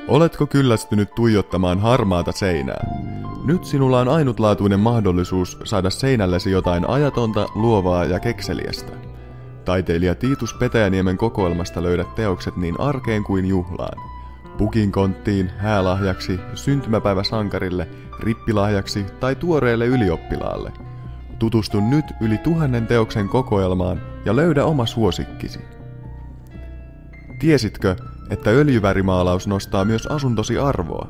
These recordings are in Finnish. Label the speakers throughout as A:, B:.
A: Oletko kyllästynyt tuijottamaan harmaata seinää? Nyt sinulla on ainutlaatuinen mahdollisuus saada seinällesi jotain ajatonta, luovaa ja kekseliästä. Taiteilija Tiitus Petäjäniemen kokoelmasta löydät teokset niin arkeen kuin juhlaan. Pukinkonttiin, häälahjaksi, syntymäpäiväsankarille, rippilahjaksi tai tuoreelle ylioppilaalle. Tutustu nyt yli 1000 teoksen kokoelmaan ja löydä oma suosikkisi. Tiesitkö, että öljyvärimaalaus nostaa myös asuntosi arvoa?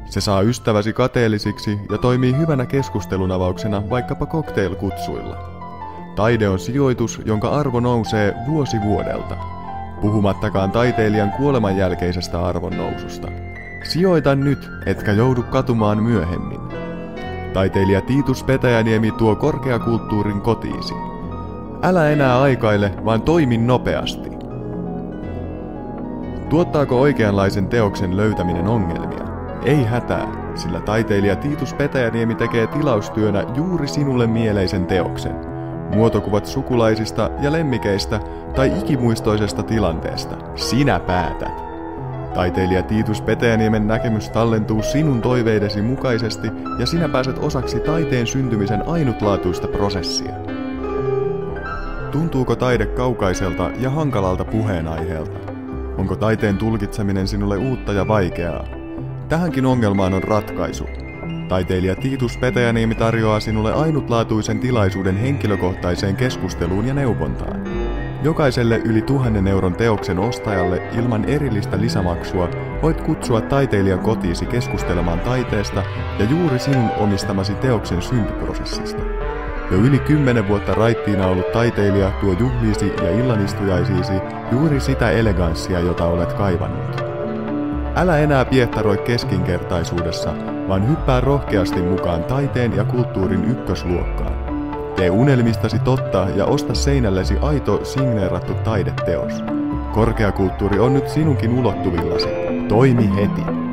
A: Se saa ystäväsi kateellisiksi ja toimii hyvänä keskustelunavauksena vaikkapa cocktailkutsuilla. Taide on sijoitus, jonka arvo nousee vuosi vuodelta. Puhumattakaan taiteilijan kuoleman jälkeisestä arvonnoususta. Sijoita nyt, etkä joudu katumaan myöhemmin. Taiteilija Tiitus Petäjäniemi tuo korkeakulttuurin kotiisi. Älä enää aikaile, vaan toimi nopeasti. Tuottaako oikeanlaisen teoksen löytäminen ongelmia? Ei hätää, sillä taiteilija Tiitus Petäjäniemi tekee tilaustyönä juuri sinulle mieleisen teoksen. Muotokuvat sukulaisista ja lemmikeistä tai ikimuistoisesta tilanteesta. Sinä päätät. Taiteilija Tiitus Petäjäniemen näkemys tallentuu sinun toiveidesi mukaisesti ja sinä pääset osaksi taiteen syntymisen ainutlaatuista prosessia. Tuntuuko taide kaukaiselta ja hankalalta puheenaiheelta? Onko taiteen tulkitseminen sinulle uutta ja vaikeaa? Tähänkin ongelmaan on ratkaisu. Taiteilija Tiitus Petäjäniemi tarjoaa sinulle ainutlaatuisen tilaisuuden henkilökohtaiseen keskusteluun ja neuvontaan. Jokaiselle yli 1000 euron teoksen ostajalle ilman erillistä lisämaksua voit kutsua taiteilijan kotiisi keskustelemaan taiteesta ja juuri sinun omistamasi teoksen syntyprosessista. Jo yli 10 vuotta raittiina ollut taiteilija tuo juhliisi ja illanistujaisiisi juuri sitä eleganssia, jota olet kaivannut. Älä enää piehtaroi keskinkertaisuudessa, vaan hyppää rohkeasti mukaan taiteen ja kulttuurin ykkösluokkaan. Tee unelmistasi totta ja osta seinällesi aito signeerattu taideteos. Korkeakulttuuri on nyt sinunkin ulottuvillasi. Toimi heti!